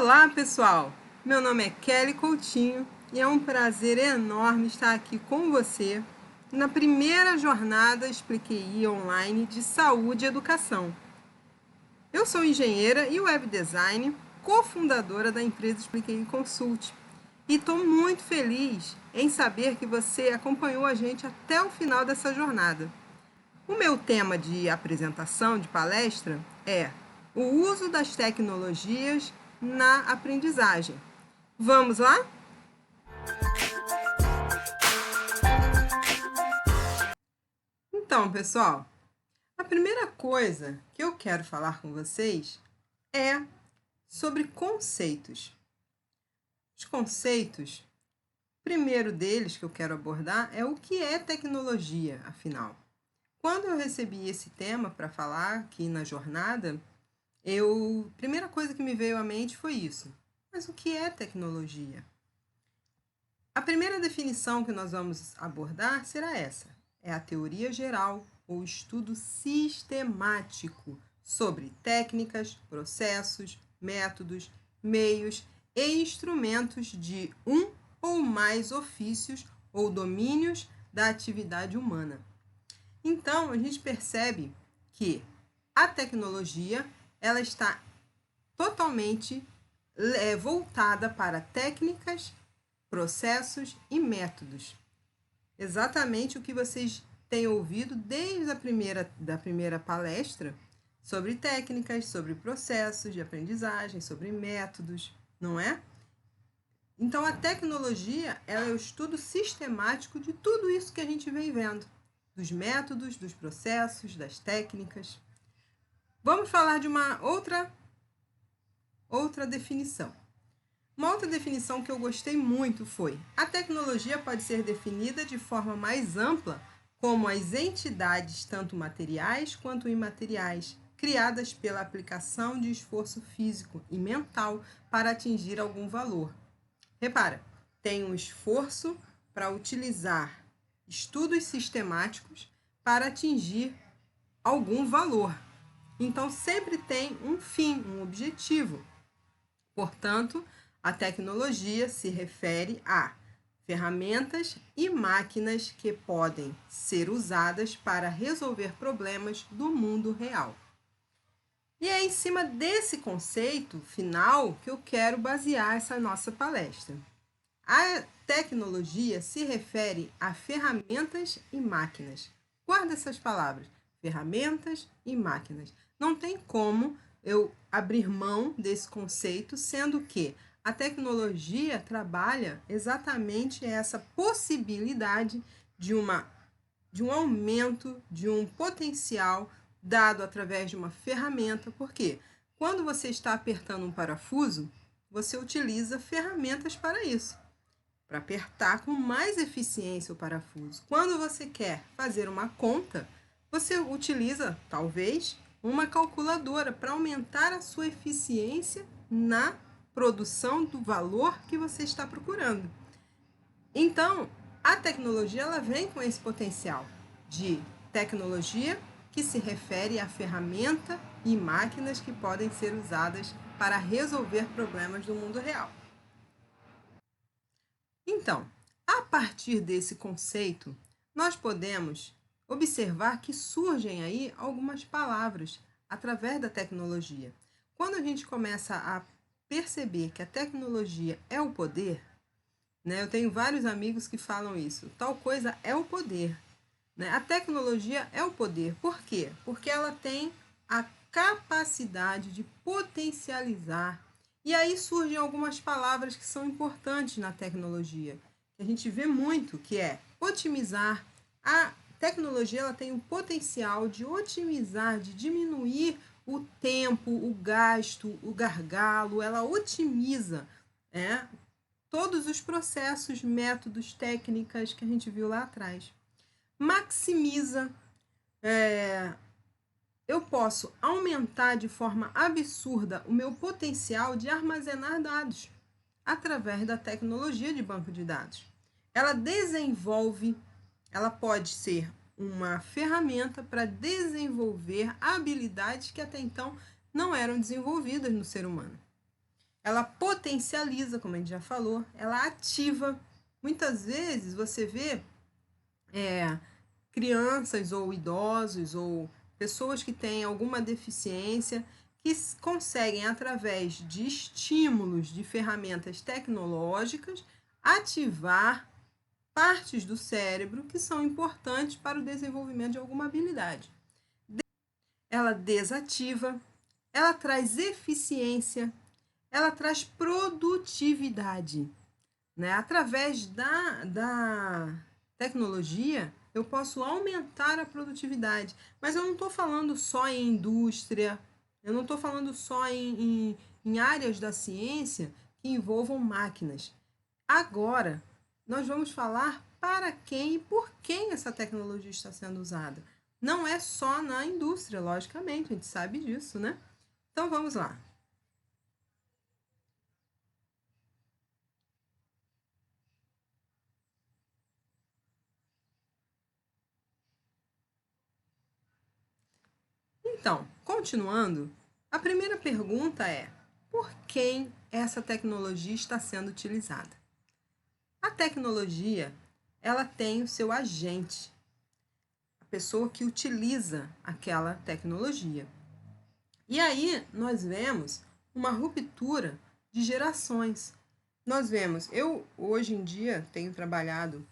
Olá, pessoal! Meu nome é Kelly Coutinho e é um prazer enorme estar aqui com você na primeira jornada Expliquei online de saúde e educação. Eu sou engenheira e web design, cofundadora da empresa Expliquei Consult, e estou muito feliz em saber que você acompanhou a gente até o final dessa jornada. O meu tema de apresentação, de palestra, é o uso das tecnologias na aprendizagem. Vamos lá? Então, pessoal, a primeira coisa que eu quero falar com vocês é sobre conceitos. Os conceitos, o primeiro deles que eu quero abordar é o que é tecnologia, afinal. Quando eu recebi esse tema para falar aqui na jornada, a primeira coisa que me veio à mente foi isso. Mas o que é tecnologia? A primeira definição que nós vamos abordar será essa. É a teoria geral ou estudo sistemático sobre técnicas, processos, métodos, meios e instrumentos de um ou mais ofícios ou domínios da atividade humana. Então, a gente percebe que a tecnologia ela está totalmente voltada para técnicas, processos e métodos. Exatamente o que vocês têm ouvido desde a primeira palestra sobre técnicas, sobre processos de aprendizagem, sobre métodos, não é? Então, a tecnologia ela é o estudo sistemático de tudo isso que a gente vem vendo, dos métodos, dos processos, das técnicas. Vamos falar de uma outra definição. Uma outra definição que eu gostei muito foi: a tecnologia pode ser definida de forma mais ampla como as entidades tanto materiais quanto imateriais, criadas pela aplicação de esforço físico e mental para atingir algum valor. Repara, tem um esforço para utilizar estudos sistemáticos para atingir algum valor. Então, sempre tem um fim, um objetivo. Portanto, a tecnologia se refere a ferramentas e máquinas que podem ser usadas para resolver problemas do mundo real. E é em cima desse conceito final que eu quero basear essa nossa palestra. A tecnologia se refere a ferramentas e máquinas. Guarda essas palavras, ferramentas e máquinas. Não tem como eu abrir mão desse conceito, sendo que a tecnologia trabalha exatamente essa possibilidade de um aumento, de um potencial dado através de uma ferramenta. Porque quando você está apertando um parafuso, você utiliza ferramentas para isso, para apertar com mais eficiência o parafuso. Quando você quer fazer uma conta, você utiliza, talvez, uma calculadora para aumentar a sua eficiência na produção do valor que você está procurando. Então, a tecnologia ela vem com esse potencial de tecnologia que se refere a ferramenta e máquinas que podem ser usadas para resolver problemas do mundo real. Então, a partir desse conceito, nós podemos observar que surgem aí algumas palavras através da tecnologia. Quando a gente começa a perceber que a tecnologia é o poder, né? Eu tenho vários amigos que falam isso, tal coisa é o poder, né? A tecnologia é o poder. Por quê? Porque ela tem a capacidade de potencializar. E aí surgem algumas palavras que são importantes na tecnologia, que a gente vê muito, que é otimizar. A tecnologia ela tem o potencial de otimizar, de diminuir o tempo, o gasto, o gargalo, ela otimiza, todos os processos, métodos, técnicas que a gente viu lá atrás. Maximiza, eu posso aumentar de forma absurda o meu potencial de armazenar dados através da tecnologia de banco de dados. Ela desenvolve, ela pode ser uma ferramenta para desenvolver habilidades que até então não eram desenvolvidas no ser humano. ela potencializa, como a gente já falou, ela ativa. Muitas vezes você vê crianças ou idosos ou pessoas que têm alguma deficiência que conseguem, através de estímulos de ferramentas tecnológicas, ativar partes do cérebro que são importantes para o desenvolvimento de alguma habilidade. Ela desativa, ela traz eficiência, ela traz produtividade. Né? Através da tecnologia, eu posso aumentar a produtividade. Mas eu não estou falando só em indústria, eu não estou falando só em áreas da ciência que envolvam máquinas. Agora, nós vamos falar para quem e por quem essa tecnologia está sendo usada. Não é só na indústria, logicamente, a gente sabe disso, né? Então vamos lá. Então, continuando, a primeira pergunta é: por quem essa tecnologia está sendo utilizada? A tecnologia, ela tem o seu agente, a pessoa que utiliza aquela tecnologia. E aí nós vemos uma ruptura de gerações. Nós vemos, eu hoje em dia tenho trabalhado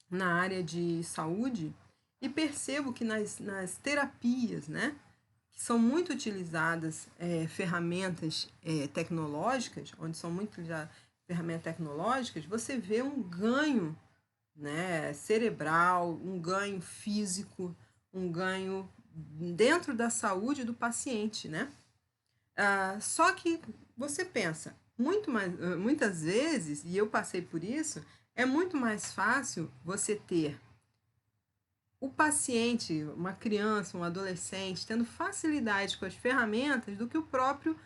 na área de saúde e percebo que nas terapias, né, que são muito utilizadas ferramentas tecnológicas, onde são muito utilizadas ferramentas tecnológicas, você vê um ganho, né, cerebral, um ganho físico, um ganho dentro da saúde do paciente, né? Só que você pensa, muitas vezes, e eu passei por isso, é muito mais fácil você ter o paciente, uma criança, um adolescente, tendo facilidade com as ferramentas do que o próprio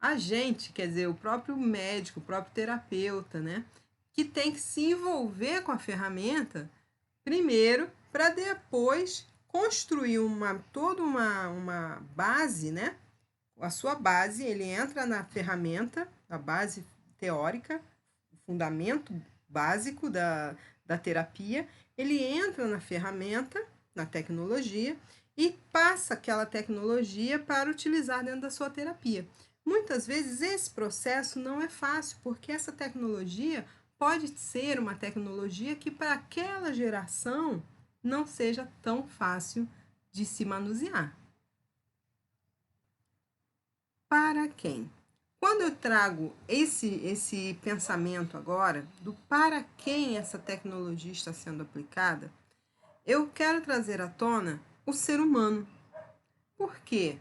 agente, quer dizer, o próprio médico, o próprio terapeuta, né? Que tem que se envolver com a ferramenta primeiro para depois construir toda uma base, né? A sua base, ele entra na ferramenta, a base teórica, o fundamento básico da terapia, ele entra na ferramenta, na tecnologia, e passa aquela tecnologia para utilizar dentro da sua terapia. Muitas vezes esse processo não é fácil, porque essa tecnologia pode ser uma tecnologia que para aquela geração não seja tão fácil de se manusear. Para quem? Quando eu trago esse pensamento agora do para quem essa tecnologia está sendo aplicada, eu quero trazer à tona o ser humano. Por quê?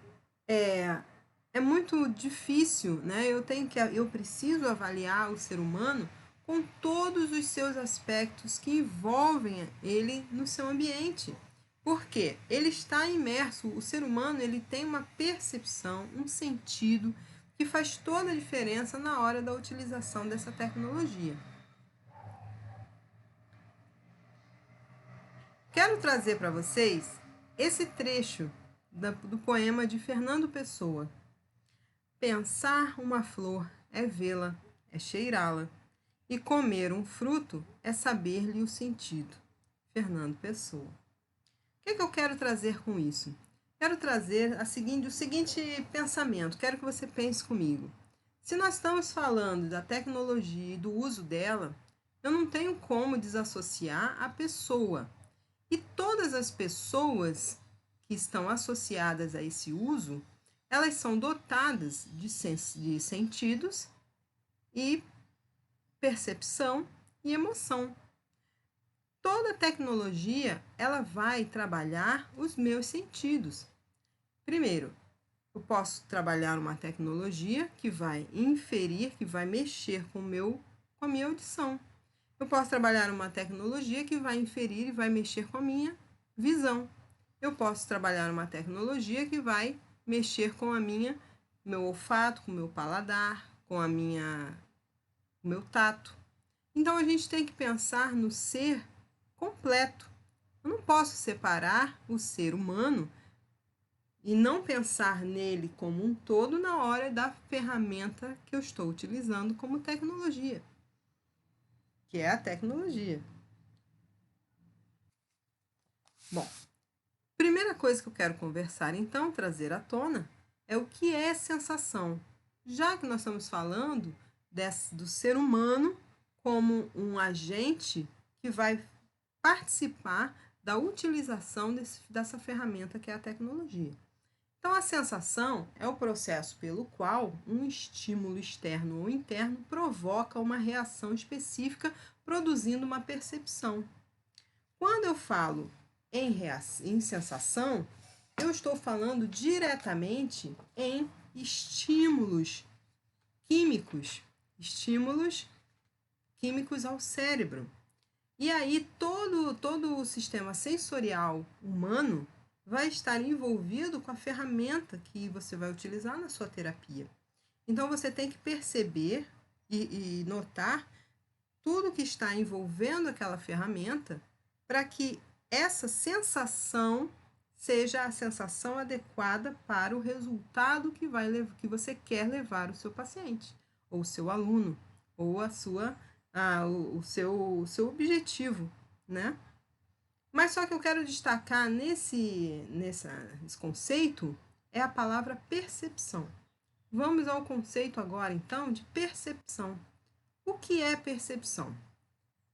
É muito difícil, né? Eu preciso avaliar o ser humano com todos os seus aspectos que envolvem ele no seu ambiente. Por quê? Ele está imerso, o ser humano ele tem uma percepção, um sentido que faz toda a diferença na hora da utilização dessa tecnologia. Quero trazer para vocês esse trecho do poema de Fernando Pessoa. Pensar uma flor é vê-la, é cheirá-la, e comer um fruto é saber-lhe o sentido. Fernando Pessoa. O que eu quero trazer com isso? Quero trazer o seguinte pensamento, quero que você pense comigo. Se nós estamos falando da tecnologia e do uso dela, eu não tenho como desassociar a pessoa. E todas as pessoas que estão associadas a esse uso, elas são dotadas de sentidos e percepção e emoção. Toda tecnologia, ela vai trabalhar os meus sentidos. Primeiro, eu posso trabalhar uma tecnologia que vai inferir, que vai mexer com a minha audição. Eu posso trabalhar uma tecnologia que vai inferir e vai mexer com a minha visão. Eu posso trabalhar uma tecnologia que vai mexer com meu olfato, com o meu paladar, com o meu tato. Então a gente tem que pensar no ser completo. Eu não posso separar o ser humano e não pensar nele como um todo na hora da ferramenta que eu estou utilizando como tecnologia, que é a tecnologia. Bom, primeira coisa que eu quero conversar, então, trazer à tona, é o que é sensação. Já que nós estamos falando do ser humano como um agente que vai participar da utilização dessa ferramenta que é a tecnologia. Então, a sensação é o processo pelo qual um estímulo externo ou interno provoca uma reação específica, produzindo uma percepção. Quando eu falo em sensação, eu estou falando diretamente em estímulos químicos, estímulos químicos ao cérebro. E aí todo o sistema sensorial humano vai estar envolvido com a ferramenta que você vai utilizar na sua terapia. Então você tem que perceber e notar tudo que está envolvendo aquela ferramenta para que essa sensação seja a sensação adequada para o resultado que você quer levar o seu paciente, ou o seu aluno, ou o seu objetivo, né? Mas só que eu quero destacar nesse conceito é a palavra percepção. Vamos ao conceito agora, então, de percepção. O que é percepção?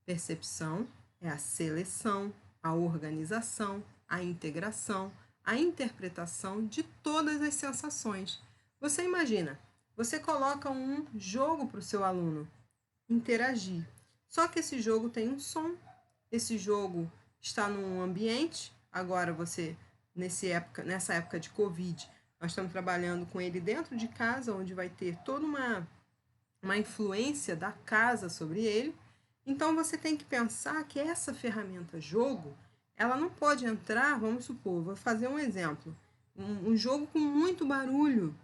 Percepção é a seleção, a organização, a integração, a interpretação de todas as sensações. Você imagina, você coloca um jogo para o seu aluno interagir. Só que esse jogo tem um som, esse jogo está num ambiente, agora nessa época de Covid, nós estamos trabalhando com ele dentro de casa, onde vai ter toda uma influência da casa sobre ele. Então você tem que pensar que essa ferramenta jogo, ela não pode entrar, vamos supor, vou fazer um exemplo, um jogo com muito barulho,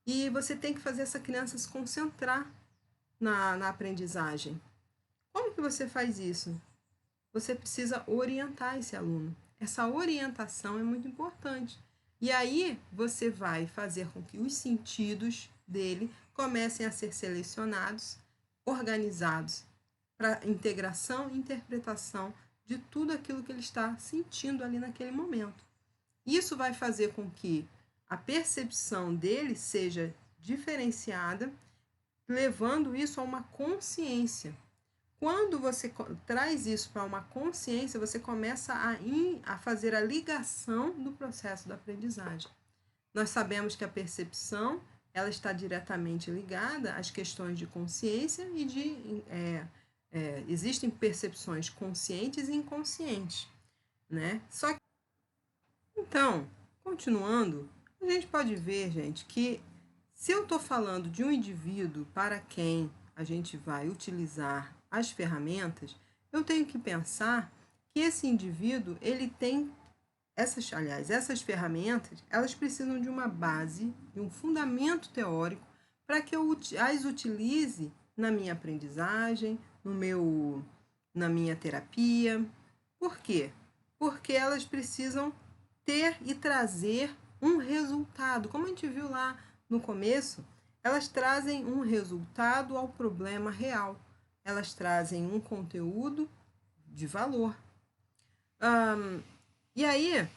e você tem que fazer essa criança se concentrar na aprendizagem. Como que você faz isso? Você precisa orientar esse aluno. Essa orientação é muito importante. E aí você vai fazer com que os sentidos dele comecem a ser selecionados, organizados para integração e interpretação de tudo aquilo que ele está sentindo ali naquele momento. Isso vai fazer com que a percepção dele seja diferenciada, levando isso a uma consciência. Quando você traz isso para uma consciência, você começa a fazer a ligação do processo da aprendizagem. Nós sabemos que a percepção ela está diretamente ligada às questões de consciência e existem percepções conscientes e inconscientes, né? Então, continuando, a gente pode ver, gente, que se eu estou falando de um indivíduo para quem a gente vai utilizar as ferramentas, eu tenho que pensar que esse indivíduo, ele tem essas ferramentas, elas precisam de uma base, de um fundamento teórico para que eu as utilize na minha aprendizagem, na minha terapia. Por quê? Porque elas precisam ter e trazer um resultado. Como a gente viu lá no começo, elas trazem um resultado ao problema real. Elas trazem um conteúdo de valor. E aí,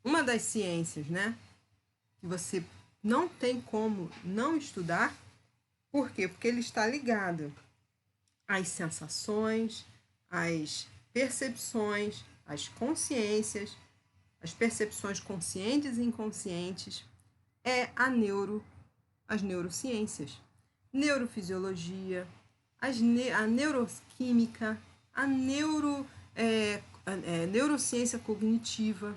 uma das ciências, né, que você não tem como não estudar, por quê? Porque ele está ligado às sensações, às percepções, às consciências, as percepções conscientes e inconscientes, é as neurociências, neurofisiologia, a neuroquímica, neurociência cognitiva,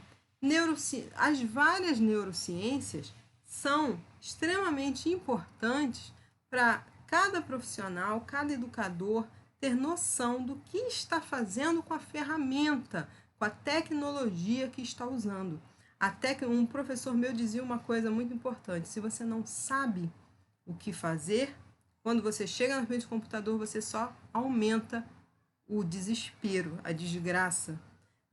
as várias neurociências são extremamente importantes para cada profissional, cada educador ter noção do que está fazendo com a ferramenta, com a tecnologia que está usando. Até que um professor meu dizia uma coisa muito importante: se você não sabe o que fazer, quando você chega na frente do computador, você só aumenta o desespero, a desgraça.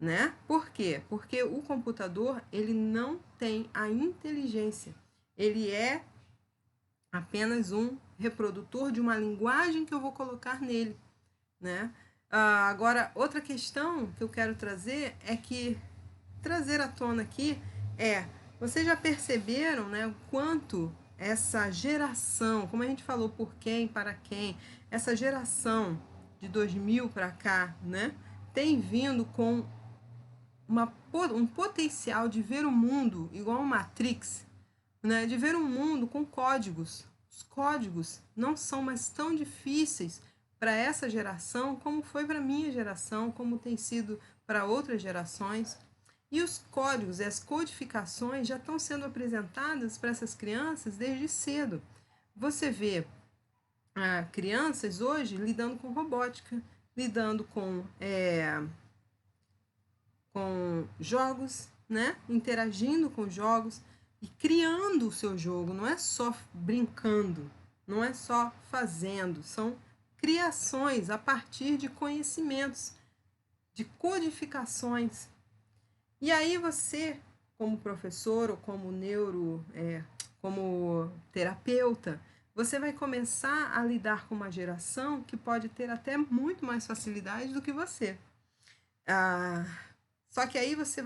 né? Por quê? Porque o computador, ele não tem a inteligência. Ele é apenas um reprodutor de uma linguagem que eu vou colocar nele, né? Agora, outra questão que eu quero trazer à tona aqui é, vocês já perceberam, né, o quanto essa geração, como a gente falou, por quem, para quem, essa geração de 2000 para cá, né, tem vindo com um potencial de ver o mundo igual a Matrix, né, de ver um mundo com códigos. Os códigos não são mais tão difíceis para essa geração como foi para a minha geração, como tem sido para outras gerações. E os códigos e as codificações já estão sendo apresentadas para essas crianças desde cedo. Você vê crianças hoje lidando com robótica, lidando com jogos, né? Interagindo com jogos e criando o seu jogo. Não é só brincando, não é só fazendo, são criações a partir de conhecimentos, de codificações. E aí você, como professor ou como terapeuta, você vai começar a lidar com uma geração que pode ter até muito mais facilidade do que você. Só que aí você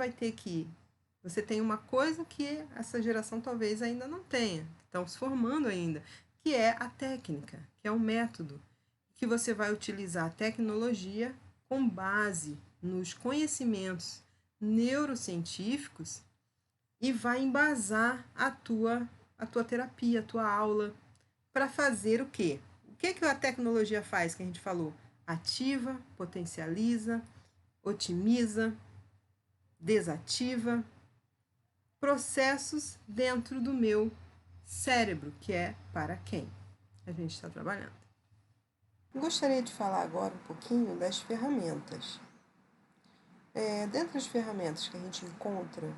tem uma coisa que essa geração talvez ainda não tenha, estão se formando ainda, que é a técnica, que é o método, que você vai utilizar a tecnologia com base nos conhecimentos neurocientíficos e vai embasar a tua terapia, a tua aula, para fazer o quê? O que a tecnologia faz, que a gente falou? Ativa, potencializa, otimiza, desativa processos dentro do meu cérebro, que é para quem a gente está trabalhando. Gostaria de falar agora um pouquinho das ferramentas. Dentre as ferramentas que a gente encontra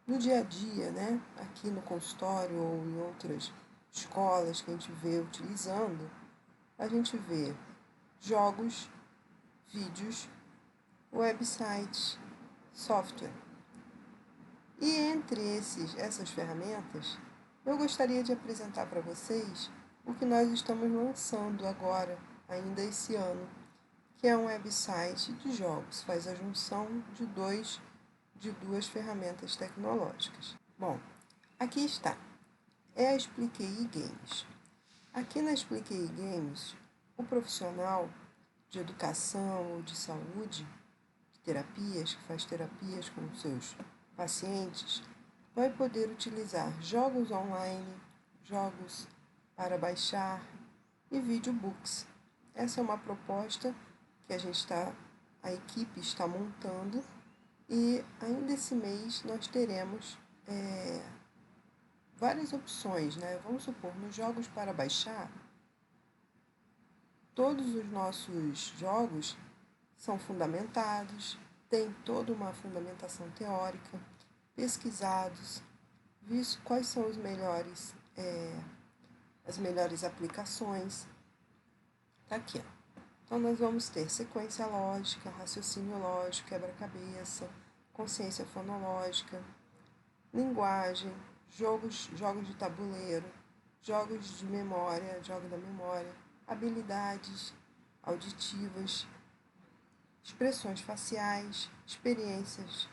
no dia a dia, né, aqui no consultório ou em outras escolas que a gente vê utilizando, a gente vê jogos, vídeos, websites, software. E entre essas ferramentas, eu gostaria de apresentar para vocês o que nós estamos lançando agora, ainda esse ano, que é um website de jogos, faz a junção de duas ferramentas tecnológicas. Bom, aqui está, é a Expliquei Games. Aqui na Expliquei Games, o profissional de educação ou de saúde, de terapias, que faz terapias com seus pacientes, vai poder utilizar jogos online, jogos para baixar e videobooks. Essa é uma proposta que a equipe está montando e ainda esse mês nós teremos várias opções, né? Vamos supor, nos jogos para baixar, todos os nossos jogos são fundamentados, tem toda uma fundamentação teórica, pesquisados, visto quais são as melhores aplicações. Tá aqui, ó. Então, nós vamos ter sequência lógica, raciocínio lógico, quebra-cabeça, consciência fonológica, linguagem, jogos de tabuleiro, jogos de memória, jogo da memória, habilidades auditivas, expressões faciais, experiências,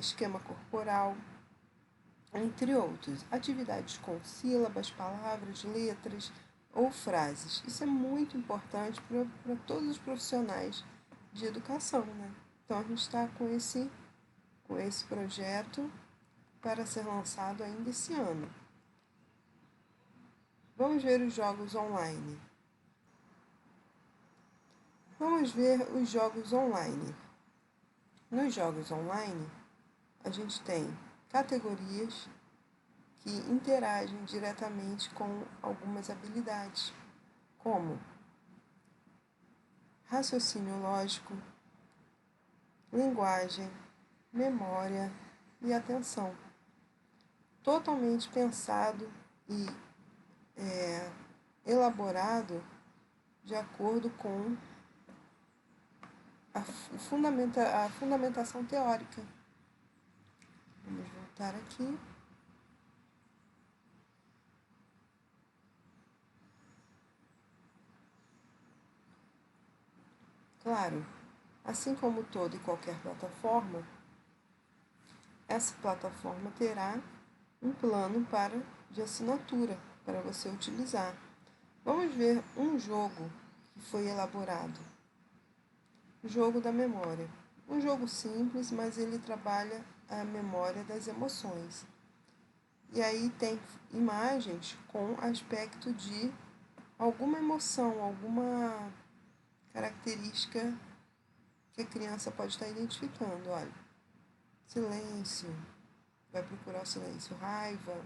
esquema corporal, entre outros. Atividades com sílabas, palavras, letras ou frases. Isso é muito importante para todos os profissionais de educação, né? Então a gente está com esse projeto para ser lançado ainda esse ano. Vamos ver os jogos online. Vamos ver os jogos online. Nos jogos online, a gente tem categorias que interagem diretamente com algumas habilidades, como raciocínio lógico, linguagem, memória e atenção. Totalmente pensado e elaborado de acordo com a a fundamentação teórica. Vamos voltar aqui. Claro, assim como toda e qualquer plataforma, essa plataforma terá um plano de assinatura para você utilizar. Vamos ver um jogo que foi elaborado. O jogo da memória. Um jogo simples, mas ele trabalha a memória das emoções. E aí tem imagens com aspecto de alguma emoção, alguma característica que a criança pode estar identificando. Olha, silêncio, vai procurar o silêncio, raiva,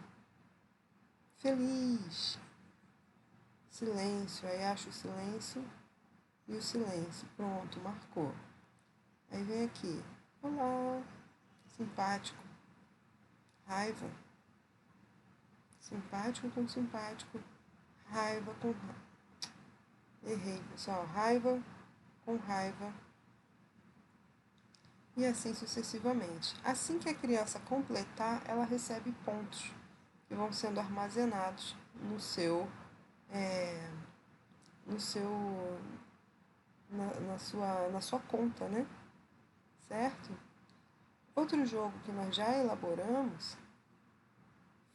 feliz, silêncio, aí acha o silêncio e o silêncio. Pronto, marcou. Aí vem aqui, olá, simpático, raiva, simpático com simpático, raiva com raiva. Errei, pessoal, raiva com raiva. E assim sucessivamente. Assim que a criança completar, ela recebe pontos que vão sendo armazenados no seu, na sua conta, né? Certo? Outro jogo que nós já elaboramos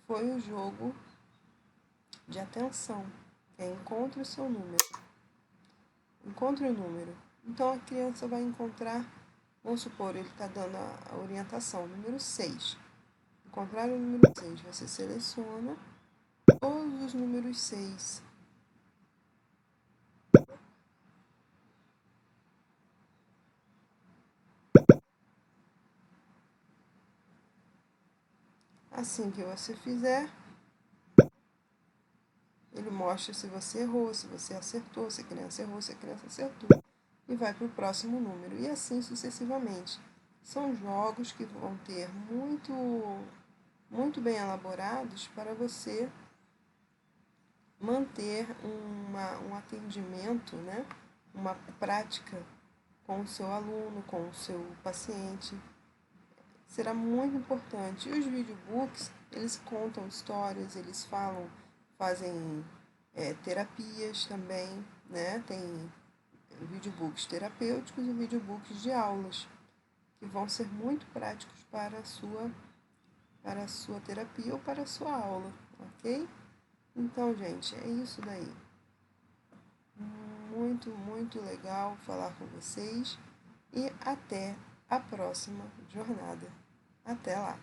foi o jogo de atenção, que é encontre o seu número. Encontre o número. Então a criança vai encontrar, vamos supor, ele está dando a orientação, número 6. Encontrar o número 6, você seleciona todos os números 6. Assim que você fizer, ele mostra se você errou, se você acertou, se a criança errou, se a criança acertou. E vai para o próximo número. E assim sucessivamente. São jogos que vão ter muito bem elaborados para você manter um atendimento, né? Uma prática com o seu aluno, com o seu paciente. Será muito importante. E os videobooks, eles contam histórias, eles fazem terapias também, né? Tem videobooks terapêuticos e videobooks de aulas, que vão ser muito práticos para a sua terapia ou para a sua aula, ok? Então, gente, é isso daí. Muito legal falar com vocês e até a próxima jornada. Até lá!